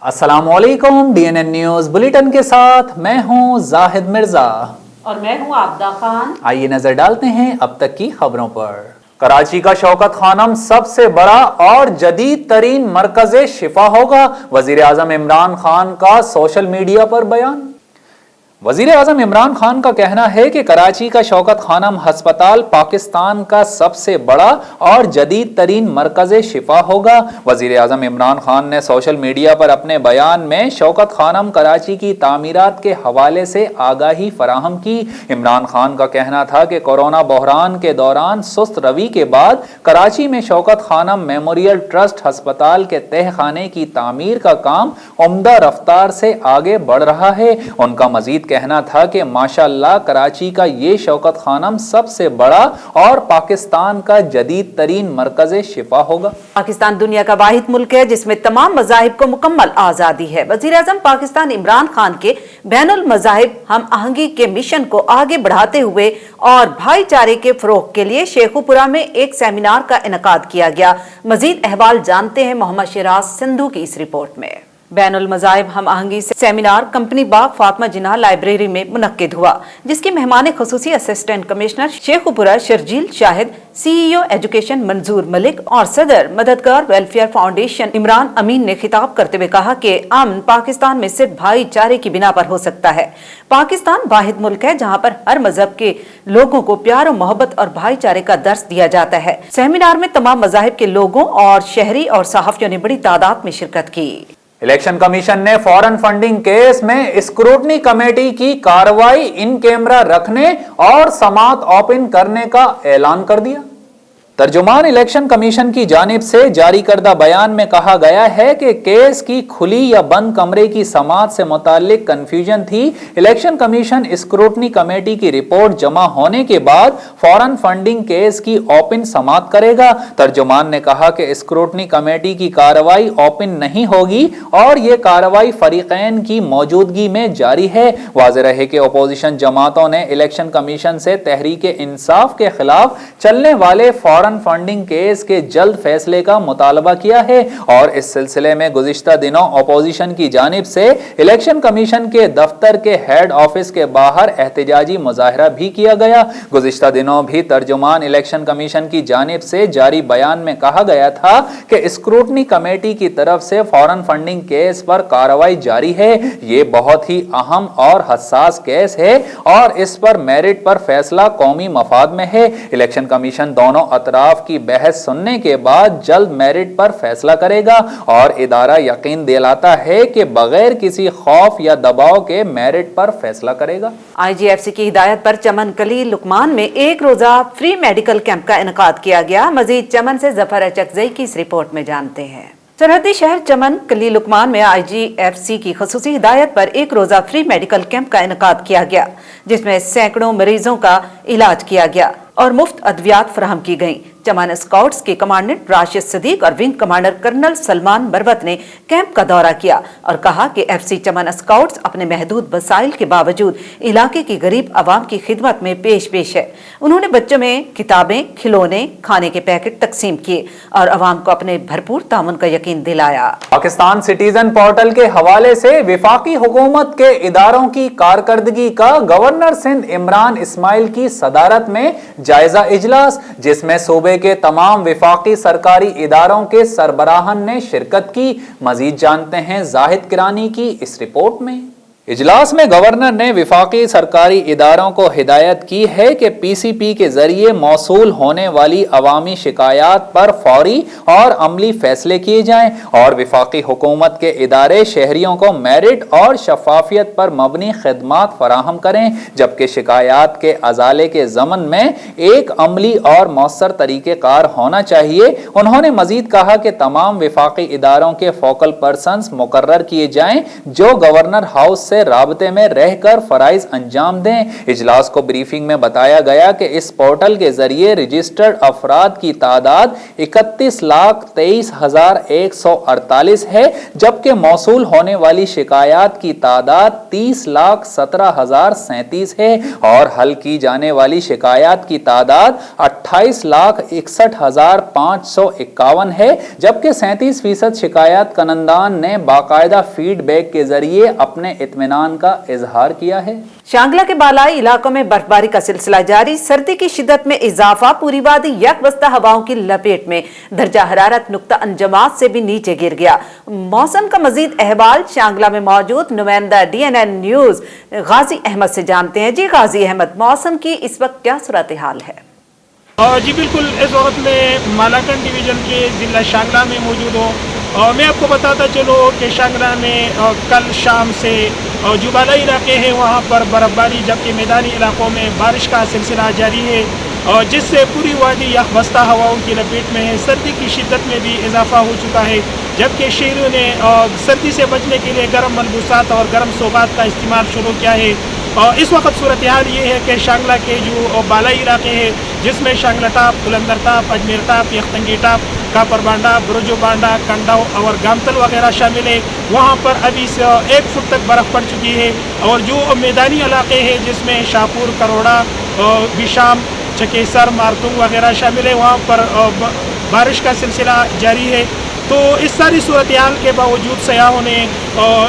अस्सलाम वालेकुम। DNN news bulletin के साथ मैं हूं जाहिद मिर्जा और मैं हूं आबदा खान। आइए नजर डालते हैं अब तक की खबरों पर। कराची का शौकत खानम सबसे बड़ा और जदीद तरीन मरकज़े शिफा होगा, वजीर आजम इमरान खान का सोशल मीडिया पर बयान। वजीर आजम इमरान खान का कहना है कि कराची का शौकत खानम हस्पताल पाकिस्तान का सबसे बड़ा और जदीद तरीन मरकज़े शिफा होगा। वजीर आजम इमरान खान ने सोशल मीडिया पर अपने बयान में शौकत खानम कराची की तामीरात के हवाले से आगाही फराहम की। इमरान खान का कहना था कि कोरोना बहरान के दौरान सुस्त रवि के बाद कराची में शौकत खानम मेमोरियल ट्रस्ट हस्पताल के तहखाने की तामीर का काम उम्दा रफ्तार से आगे बढ़ रहा है। उनका मजीद कहना था कि माशाअल्लाह कराची का ये शौकत खानम सबसे बड़ा और पाकिस्तान का जदीद तरीन मरकज़े शिफा होगा। पाकिस्तान दुनिया का वाहिद मुल्क है जिसमें तमाम मज़ाहिब को मुकम्मल आज़ादी है। वज़ीर आज़म पाकिस्तान इमरान खान के बैनुल मज़ाहिब हम आहंगी के मिशन को आगे बढ़ाते हुए और भाईचारे के फ़रोग़ के लिए शेखुपुरा में एक सेमिनार का इनेकाद किया गया। मज़ीद अहवाल जानते हैं मोहम्मद शिराज सिंधु की इस रिपोर्ट में। बैनुल मज़ाहिब हम आहंगी seminar company Bagh Fatima Jinnah library में मुनक्किद हुआ, जिसके मेहमान खुसूसी assistant commissioner Sheikhupura Sharjeel Shahid, CEO education Manzoor Malik और सदर मददगार वेलफेयर फाउंडेशन इमरान अमीन ने खिताब करते हुए कहा कि अमन पाकिस्तान में सिर्फ भाईचारे की बिना पर हो सकता है। पाकिस्तान वाहिद मुल्क है जहाँ पर हर मजहब के लोगों को प्यार और मोहब्बत और भाईचारे का दर्स दिया जाता है। सेमिनार में तमाम मज़ाहिब के लोगों और शहरी और सहाफ़ियों ने बड़ी तादाद में शिरकत की। इलेक्शन कमीशन ने फॉरेन फंडिंग केस में स्क्रूटनी कमेटी की कार्रवाई इन कैमरा रखने और समाअत ओपन करने का ऐलान कर दिया। तर्जुमान इलेक्शन कमीशन की जानिब से जारी करदा बयान में कहा गया है कि केस की खुली या बंद कमरे की समाअत से मुताल्लिक कंफ्यूजन थी। इलेक्शन कमीशन स्क्रूटनी कमेटी की रिपोर्ट जमा होने के बाद फॉरेन फंडिंग केस की ओपन समाअत करेगा। तर्जुमान ने कहा कि स्क्रूटनी कमेटी की कार्रवाई ओपन नहीं होगी और ये कार्रवाई फरीकैन की मौजूदगी में जारी है। वाज़ेह रहे कि अपोजिशन जमातों ने इलेक्शन कमीशन से तहरीक इंसाफ के खिलाफ चलने वाले फॉरेन फंडिंग केस के जल्द फैसले का मुतालबा किया है और इस सिलसिले में गुज़िश्ता दिनों अपोजिशन की जानिब से इलेक्शन कमीशन के दफ्तर के हेड ऑफिस के बाहर एहतजाजी मुजाहरा भी किया गया। गुज़िश्ता दिनों भी तर्जुमान इलेक्शन कमीशन की जानिब से जारी बयान में कहा गया था कि स्क्रूटनी कमेटी की तरफ से फॉरेन फंडिंग केस पर कार्रवाई जारी है। ये बहुत ही अहम और हसास केस है और इस पर मेरिट पर फैसला कौमी मफाद में है। इलेक्शन कमीशन दोनों अतराफ की बहस सुनने के बाद जल्द मेरिट पर फैसला करेगा और इदारा यकीन दिलाता है कि बगैर किसी खौफ या दबाव के मेरिट पर फैसला करेगा। IGFC की हिदायत पर चमन कली लुकमान में एक रोजा फ्री मेडिकल कैंप का इनेकाद किया गया। मजीद चमन से जफर अचकजई की इस रिपोर्ट में जानते हैं। सरहदी शहर चमन कली लुकमान में IGFC की खुसूसी हिदायत पर एक रोजा फ्री मेडिकल कैंप का इनेकाद किया गया, जिसमें सैकड़ों मरीजों का इलाज किया गया और मुफ्त अद्वियात फराहम की गईं। चमन स्काउट्स के कमांडेंट राशिद सदीक और wing commander colonel Salman Marwat ने कैंप का दौरा किया और कहा कि FC चमन स्काउट्स अपने महदूद वसाइल के बावजूद इलाके की गरीब आवाम की खिदमत में पेश है। उन्होंने बच्चों में किताबें, खिलौने, खाने के पैकेट तकसीम किए और आवाम को अपने भरपूर तामुन का यकीन दिलाया। पाकिस्तान सिटीजन पोर्टल के हवाले से विफाकी हुकूमत के इदारों की कारकर्दगी का गवर्नर सिंध इमरान इस्माइल की सदारत में जायजा इजलास, जिसमें सूबे के तमाम विफाकी सरकारी इदारों के सरबराहान ने शिरकत की। मजीद जानते हैं जाहिद किरानी की इस रिपोर्ट में। इजलास में गवर्नर ने विफाकी सरकारी इदारों को हिदायत की है कि PCP के जरिए मौसूल होने वाली अवामी शिकायत पर फौरी और अमली फैसले किए जाएं और विफाकी हुकूमत के इदारे शहरियों को मेरिट और शफाफियत पर मबनी खदमात फराहम करें, जबकि शिकायत के अजाले के ज़मन में एक अमली और मौसर तरीक़ेकार होना चाहिए। उन्होंने मजीद कहा कि तमाम विफाकी इदारों के फोकल पर्सनस मुकर्रर किए जाएं जो गवर्नर हाउस से से राबते में रहकर फराइज अंजाम दें। इजलास को ब्रीफिंग में बताया गया कि इस पोर्टल के जरिए रजिस्टर्ड अफराद की तादाद 31,23,148 है, जबकि मौसूल होने वाली शिकायत की तादाद 30,17,037 है और हल की जाने वाली शिकायत की तादाद 28,61,551 है, जबकि 37% शिकायत कनंदान ने बाकायदा फीडबैक के जरिए अपने इत्मीनान का इजहार किया है। शांगला के बालाई इलाकों में बर्फबारी का सिलसिला जारी, सर्दी की शिद्दत में इजाफा, पूरी वादी यकबस्ता हवाओं की लपेट में, दर्जा हरारत नुक्ता अंजमात से भी नीचे गिर गया। मौसम का मजीद अहवाल शांगला में मौजूद नुमाइंदा DNN न्यूज गाजी अहमद से जानते हैं। जी गाजी अहमद, मौसम की इस वक्त क्या सूरत हाल है? जी बिल्कुल, इस वक्त में मालाकंड डिवीज़न के ज़िला शांगला में मौजूद हूँ। मैं आपको बताता चलो कि शांगला में कल शाम से जो बालाई इलाके हैं वहाँ पर बर्फ़बारी, जबकि मैदानी इलाकों में बारिश का सिलसिला जारी है, जिससे पूरी वादी यकबस्ता हवाओं की लपेट में है। सर्दी की शिद्दत में भी इजाफा हो चुका है, जबकि शहरियों ने सर्दी से बचने के लिए गर्म मलबूसात और गर्म सौगात का इस्तेमाल शुरू किया है। इस वक्त सूरत हाल ये है कि शांगला के जो बालाई इलाके हैं, जिसमें Shangla top, Bulandar top, Ajmer top, Yakhtangi top, Kapar Banda, Burujo Banda, Kandao और गामतल वगैरह शामिल है, वहाँ पर अभी से 1 फुट तक बर्फ़ पड़ चुकी है। और जो मैदानी इलाके हैं, जिसमें शाहपुर, करोड़ा, बिशाम, चकेसर, मारतुंग वगैरह शामिल है, वहाँ पर बारिश का सिलसिला जारी है। तो इस सारी सूरत हाल के बावजूद सयाहों ने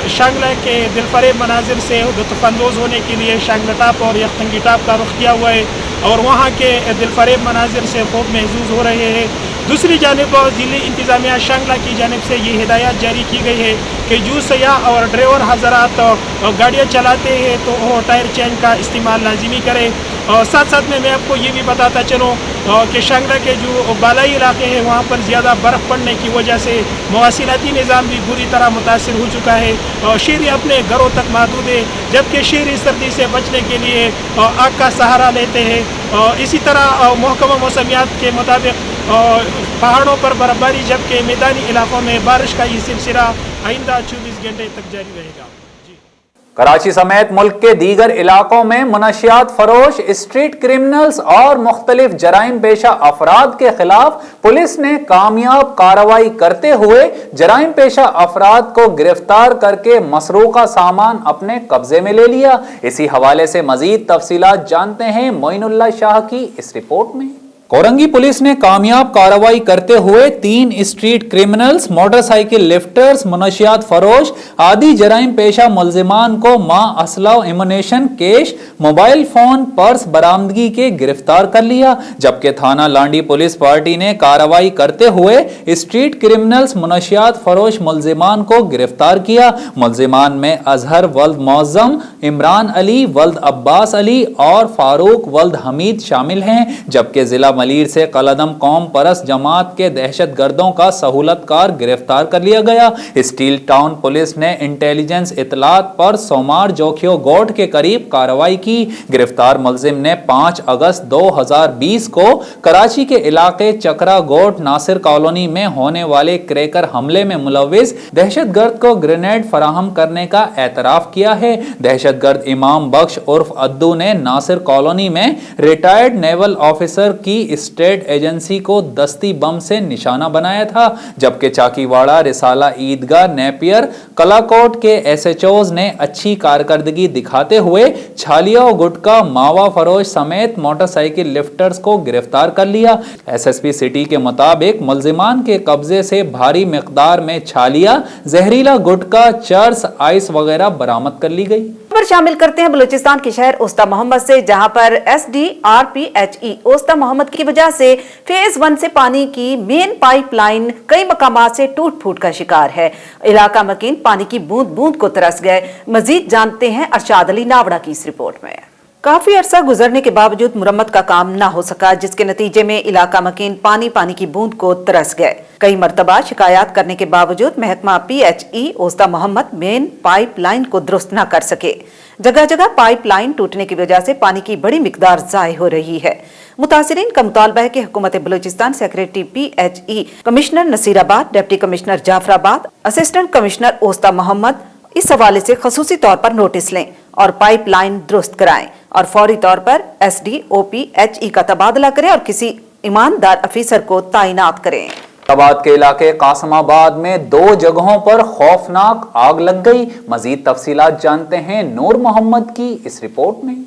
शांगला के दिलफरेब मनाजिर से लुत्फ़अंदोज़ होने के लिए शांगला टाप और यखतंगी टाप का रुख किया हुआ है और वहाँ के दिलफरेब मनाजिर से खूब महसूस हो रहे हैं। दूसरी जानिब ज़िली इंतज़ामिया शांगला की जानिब से ये हिदायत जारी की गई है कि जो सयाह और ड्राइवर हज़रात गाड़ियाँ चलाते हैं तो वो टायर चेंज का इस्तेमाल लाजिमी करें। साथ साथ में मैं आपको ये भी बताता चलूँ कि शांगला के जो बालाई इलाके हैं वहाँ पर ज़्यादा बर्फ़ पड़ने की वजह से मवासिलाती निज़ाम भी बुरी तरह मुतासिर हो चुका है। शहरी अपने घरों तक महदूद है, जबकि शहरी सर्दी से बचने के लिए आग का सहारा लेते हैं। इसी तरह महकमा मौसमियात के मुताबिक पहाड़ों पर बर्फबारी, जबकि मैदानी इलाकों में बारिश का ये सिलसिला आइंदा 24 घंटे तक जारी रहेगा। कराची समेत मुल्क के दीगर इलाकों में मुनशियात फरोश, स्ट्रीट क्रिमिनल्स और मुख्तलिफ जराइम पेशा अफराद के खिलाफ पुलिस ने कामयाब कार्रवाई करते हुए जराइम पेशा अफराद को गिरफ्तार करके मसरूका सामान अपने कब्जे में ले लिया। इसी हवाले से मजीद तफसीलात जानते हैं मोइनुल्लाह शाह की इस रिपोर्ट में। कोरंगी पुलिस ने कामयाब कार्रवाई करते हुए 3 स्ट्रीट क्रिमिनल्स, मोटरसाइकिल लिफ्टर्स, मुनशियात फरोश आदि जराइम पेशा मुल्जिमान को मां असला इमुनेशन, कैश, मोबाइल फोन, पर्स बरामदगी के गिरफ्तार कर लिया। जबकि थाना लांडी पुलिस पार्टी ने कार्रवाई करते हुए स्ट्रीट क्रिमिनल्स, मुनशियात फरोश मुल्जिमान को गिरफ्तार किया। मुल्जिमान में अजहर वल्द मौज़म, इमरान अली वल्द अब्बास अली और फारूक वल्द हमीद शामिल हैं। जबकि जिला मलीर से कलदम कौम परस जमात के दहशत गर्दों का सहूलतकार गिरफ्तार कर लिया गया। स्टील टाउन पुलिस ने इंटेलिजेंस इतलात पर सोमार जोखियो गोट के करीब कार्रवाई की। गिरफ्तार मुल्जिम ने 5 अगस्त 2020 को कराची के इलाके चकरा गोट नासिर कॉलोनी में होने वाले क्रैकर हमले में मुलविस दहशत गर्द को ग्रेनेड फराहम करने का एतराफ किया है। दहशत गर्द इमाम बख्श उर्फ अद्दू ने नासिर कॉलोनी में रिटायर्ड नेवल ऑफिसर की स्टेट एजेंसी को दस्ती बम से निशाना बनाया था। जबकि चाकीवाड़ा, रिसाला ईदगाह, नेपियर, कलाकोट के SHOs ने अच्छी कारकर्दगी दिखाते हुए छालिया और गुटका, मावा फरोश समेत मोटरसाइकिल लिफ्टर्स को गिरफ्तार कर लिया। SSP सिटी के मुताबिक मुल्जिमान के कब्जे से भारी मिकदार में छालिया, जहरीला गुटका, चर्स, आइस वगैरह बरामद कर ली गई। खबर शामिल करते हैं बलूचिस्तान के शहर ओस्ता मोहम्मद से, जहां पर SDRPHE ओस्ता मोहम्मद की वजह से फेज 1 से पानी की मेन पाइपलाइन कई मकामात से टूट फूट का शिकार है। इलाका मकीन पानी की बूंद बूंद को तरस गए। मजीद जानते हैं अरशाद अली नावड़ा की इस रिपोर्ट में। काफी अरसा गुजरने के बावजूद मुरम्मत का काम न हो सका, जिसके नतीजे में इलाका मकीन पानी की बूंद को तरस गए। कई मरतबा शिकायत करने के बावजूद महकमा PHE Usta Mohammad main pipe line को दुरुस्त न कर सके। जगह जगह पाइप लाइन टूटने की वजह से पानी की बड़ी मिकदार ज़ाय हो रही है। मुतासिरीन का मुतालबा है कि हुकूमत Balochistan secretary PHE, commissioner Nasirabad, deputy commissioner Jafarabad, assistant commissioner Usta Mohammad इस हवाले से खसूसी तौर पर नोटिस लें और पाइपलाइन दुरुस्त कराएं और फौरी तौर पर SDOPHE का तबादला करें और किसी ईमानदार अफीसर को तैनात करें। फैसलाबाद के इलाके कासिमाबाद में 2 जगहों पर खौफनाक आग लग गई। मजीद तफसीलात जानते हैं नूर मोहम्मद की इस रिपोर्ट में।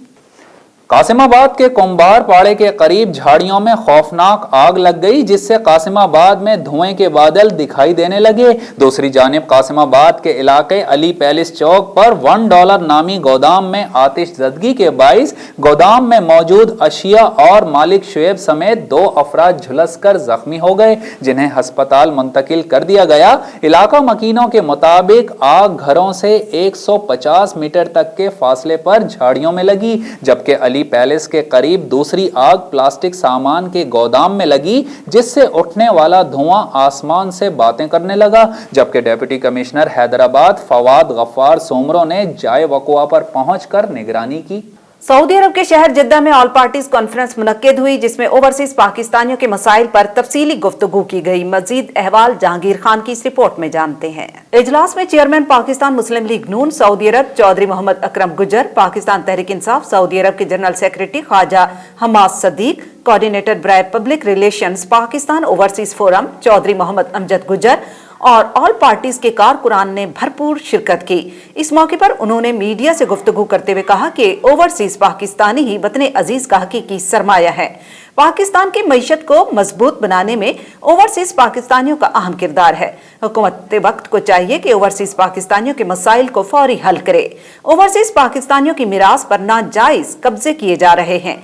कासिमाबाद के कुंभार पाड़े के करीब झाड़ियों में खौफनाक आग लग गई, जिससे कासिमाबाद में धुएं के बादल दिखाई देने लगे। दूसरी जानिब कासिमाबाद के इलाके अली पैलेस चौक पर $1 नामी गोदाम में आतिशज़दगी के बाइस गोदाम में मौजूद अशिया और मालिक शुएब समेत 2 अफराद झुलसकर जख्मी हो गए, जिन्हें हस्पताल मुंतकिल कर दिया गया। इलाका मकीनों के मुताबिक आग घरों से 150 मीटर तक के फासले पर झाड़ियों में लगी, जबकि अली पैलेस के करीब दूसरी आग प्लास्टिक सामान के गोदाम में लगी, जिससे उठने वाला धुआं आसमान से बातें करने लगा। जबकि डिप्टी कमिश्नर हैदराबाद फवाद गफ्फार सोमरो ने जाए वक़ुआ पर पहुंचकर निगरानी की। सऊदी अरब के शहर जिद्दा में ऑल पार्टीज कॉन्फ्रेंस मुनक्किद हुई, जिसमें ओवरसीज पाकिस्तानियों के मसाइल पर तफसीली गुफ्तगू की गई। मजीद अहवाल जहांगीर खान की इस रिपोर्ट में जानते हैं। इजलास में chairman Pakistan Muslim League Noon Saudi Arab Chaudhry Mohammad Akram Gujjar, Pakistan Tehreek Insaf Saudi Arab के general secretary Khawaja Hammad Sadiq, coordinator ब्राय public relations Pakistan Overseas Forum Chaudhry Mohammad Amjad Gujjar और ऑल पार्टीज के कारकुनान ने भरपूर शिरकत की। इस मौके पर उन्होंने मीडिया से गुफ्तगू करते हुए कहा कि ओवरसीज पाकिस्तानी ही वतन अजीज का हकीकी सरमाया है। पाकिस्तान की मईशत को मजबूत बनाने में ओवरसीज पाकिस्तानियों का अहम किरदार है। हुकूमत वक्त को चाहिए कि ओवरसीज पाकिस्तानियों के मसाइल को फौरी हल करे। ओवरसीज पाकिस्तानियों की मिरास पर नाजायज कब्जे किए जा रहे हैं।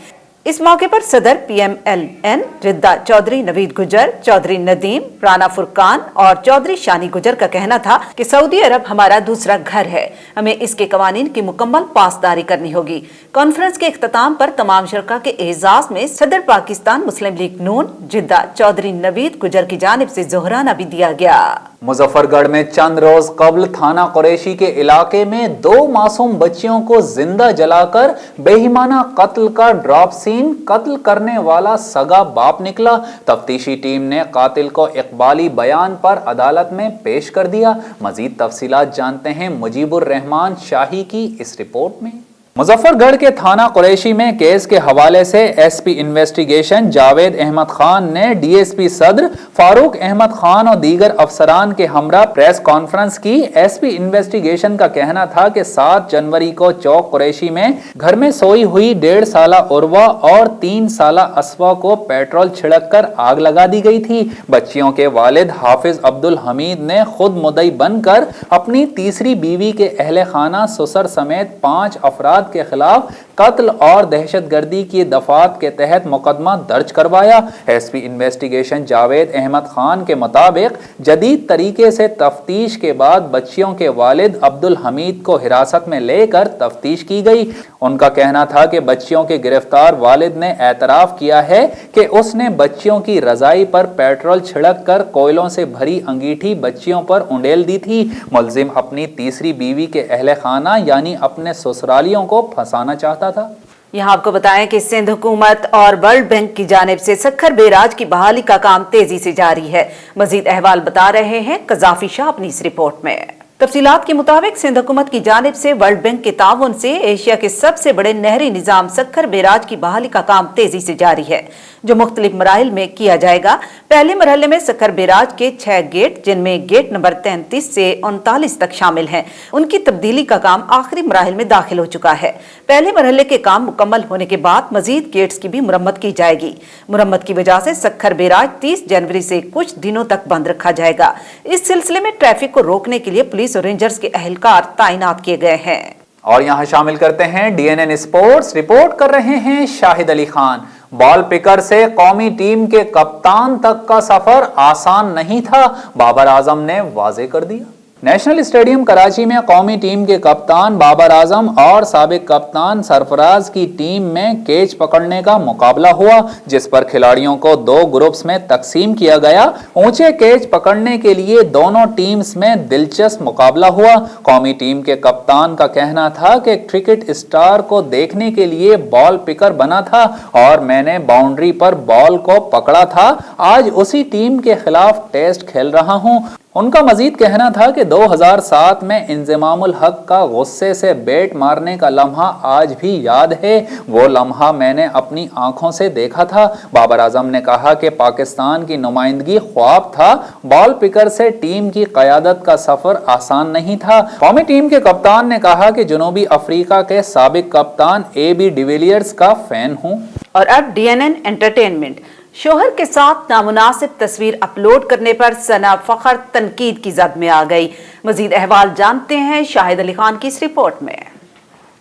इस मौके पर सदर PMLN जिद्दा चौधरी नवीद गुजर, चौधरी नदीम, राना फुरकान और चौधरी शानी गुजर का कहना था कि सऊदी अरब हमारा दूसरा घर है, हमें इसके कवानीन की मुकम्मल पासदारी करनी होगी। कॉन्फ्रेंस के इख्तिताम पर तमाम शरका के एजाज में सदर पाकिस्तान मुस्लिम लीग नून जिद्दा चौधरी नवीद गुजर की जानिब से जोहराना भी दिया गया। मुजफ्फरगढ़ में चंद रोज कबल थाना कुरैशी के इलाके में 2 मासूम बच्चियों को जिंदा जलाकर बेईमाना कत्ल का ड्रॉप सीन, कत्ल करने वाला सगा बाप निकला। तफ्तीशी टीम ने कातिल को इकबाली बयान पर अदालत में पेश कर दिया। मजीद तफसीलात जानते हैं मुजीबुर रहमान शाही की इस रिपोर्ट में। मुजफ्फरगढ़ के थाना कुरैशी में केस के हवाले से SP इन्वेस्टिगेशन जावेद अहमद खान ने DSP सदर फारूक अहमद खान और दीगर अफसरान के हमरा प्रेस कॉन्फ्रेंस की। SP इन्वेस्टिगेशन का कहना था कि 7 जनवरी को चौक कुरैशी में घर में सोई हुई 1.5 साला उर्वा और 3 साला असवा को पेट्रोल छिड़क कर आग लगा दी गई थी। बच्चियों के वालिद हाफिज अब्दुल हमीद ने खुद मुद्दई बनकर अपनी तीसरी बीवी के अहले खाना ससुर समेत 5 अफराद के खिलाफ कत्ल और दहशतगर्दी की दफात के तहत मुकदमा दर्ज करवाया। SP इन्वेस्टिगेशन जावेद अहमद खान के मुताबिक जदीद तरीके से तफ्तीश के बाद बच्चियों के वालिद अब्दुल हमीद को हिरासत में लेकर तफ्तीश की गई। उनका कहना था कि बच्चियों के गिरफ्तार वालिद ने एतराफ किया है कि उसने बच्चियों की रजाई पर पेट्रोल छिड़क कर कोयलों से भरी अंगीठी बच्चियों पर उंडेल दी थी। मुलजिम अपनी तीसरी बीवी के अहले खाना यानी अपने ससुरालियों को फंसाना चाहता था। यहाँ आपको बताएं कि सिंध हुकूमत और वर्ल्ड बैंक की जानिब से सक्खर बैराज की बहाली का काम तेजी से जारी है। मजीद अहवाल बता रहे हैं कजाफी शाह अपनी इस रिपोर्ट में। तफसीलात के मुताबिक सिंध हुकूमत की जानिब से वर्ल्ड बैंक के ताउन से एशिया के सबसे बड़े नहरी निजाम सक्खर बैराज की बहाली का काम तेजी से जारी है, जो मुख्तलिफ मराहिल में किया जाएगा। पहले मरहले में सक्खर बैराज के 6 गेट, जिनमें गेट नंबर 33 से 39 तक शामिल हैं, उनकी तब्दीली का काम आखिरी मराहिल में दाखिल हो चुका है। पहले मरहले के काम मुकम्मल होने के बाद मजीद गेट्स की भी मुरम्मत की जाएगी। मुरम्मत की वजह से सक्खर बैराज 30 जनवरी से कुछ दिनों तक बंद रखा जाएगा। इस सिलसिले में ट्रैफिक को रोकने के लिए पुलिस और रेंजर्स के अहलकार तैनात किए गए हैं। और यहाँ शामिल करते हैं DNN स्पोर्ट्स। रिपोर्ट कर रहे हैं शाहिद अली खान। बॉल पिकर से कौमी टीम के कप्तान तक का सफर आसान नहीं था, बाबर आजम ने वाजे कर दिया। नेशनल स्टेडियम कराची में कौमी टीम के कप्तान बाबर आजम और साबिक कप्तान सरफराज की टीम में कैच पकड़ने का मुकाबला हुआ, जिस पर खिलाड़ियों को 2 ग्रुप्स में तकसीम किया गया। ऊंचे कैच पकड़ने के लिए दोनों टीम्स में दिलचस्प मुकाबला हुआ। कौमी टीम के कप्तान का कहना था कि क्रिकेट स्टार को देखने के लिए बॉल पिकर बना था और मैंने बाउंड्री पर बॉल को पकड़ा था آج اسی ٹیم کے خلاف ٹیسٹ کھیل رہا ہوں۔ ان کا مزید کہنا تھا کہ 2007 میں انضمام الحق کا غصے سے بیٹ مارنے کا لمحہ آج بھی یاد ہے، وہ لمحہ میں نے اپنی آنکھوں سے دیکھا تھا۔ بابر اعظم نے کہا کہ پاکستان کی نمائندگی خواب تھا، بال پکر سے ٹیم کی قیادت کا سفر آسان نہیں تھا۔ قومی ٹیم کے کپتان نے کہا کہ جنوبی افریقہ کے سابق کپتان اے بی ڈیویلیئرز کا فین ہوں۔ اور اب DNN انٹرٹینمنٹ، شوہر کے ساتھ نامناسب تصویر اپلوڈ کرنے پر ثنا فخر تنقید کی زد میں آ گئی۔ مزید احوال جانتے ہیں شاہد علی خان کی اس رپورٹ میں۔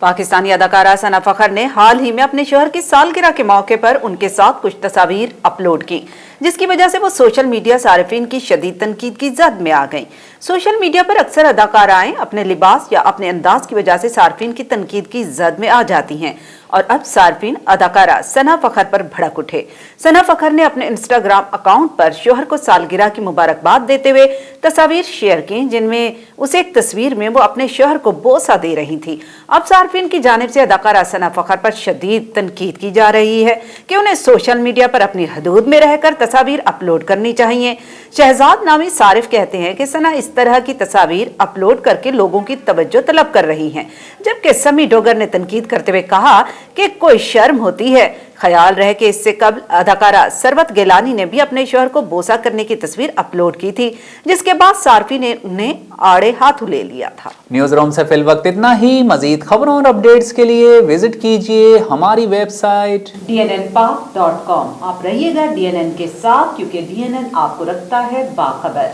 پاکستانی اداکارہ ثنا فخر نے حال ہی میں اپنے شوہر کی سالگرہ کے موقع پر ان کے ساتھ کچھ تصاویر اپلوڈ کی، جس کی وجہ سے وہ سوشل میڈیا صارفین کی شدید تنقید کی زد میں آ گئیں۔ سوشل میڈیا پر اکثر اداکارائیں اپنے لباس یا اپنے انداز کی وجہ سے صارفین کی تنقید کی زد میں آ جاتی ہیں، اور اب صارفین اداکارہ ثنا فخر پر بھڑک اٹھے۔ ثنا فخر نے اپنے انسٹاگرام اکاؤنٹ پر شوہر کو سالگرہ کی مبارکباد دیتے ہوئے تصاویر شیئر کی، جن میں اسے ایک تصویر میں وہ اپنے شوہر کو بوسہ دے رہی تھی۔ اب صارفین کی جانب سے اداکارہ ثنا فخر پر شدید تنقید کی جا رہی ہے کہ انہیں سوشل میڈیا پر اپنی حدود میں رہ کر تصاویر اپلوڈ کرنی چاہیے۔ شہزاد نامی صارف کہتے ہیں کہ ثنا اس طرح کی تصاویر اپلوڈ کر کے لوگوں کی توجہ طلب کر رہی ہیں، جبکہ سمی ڈوگر نے تنقید کرتے ہوئے کہا کہ کوئی شرم ہوتی ہے۔ خیال رہے کہ اس سے قبل اداکارہ ثروت گیلانی نے بھی اپنے شوہر کو بوسہ کرنے کی تصویر اپلوڈ کی تھی، جس کے بعد صارفین نے انہیں آڑے ہاتھوں لے لیا تھا۔ نیوز روم سے فی الوقت اتنا ہی۔ مزید خبروں اور اپڈیٹس کے لیے وزٹ کیجیے ہماری ویب سائٹ DNNPAK.com۔ آپ رہیے گا DNN کے ساتھ، کیونکہ DNN آپ کو رکھتا ہے باخبر۔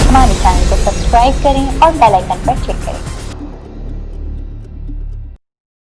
ہمارے چینل کو سبسکرائب کریں اور بیل آئیکن پر کلک کریں۔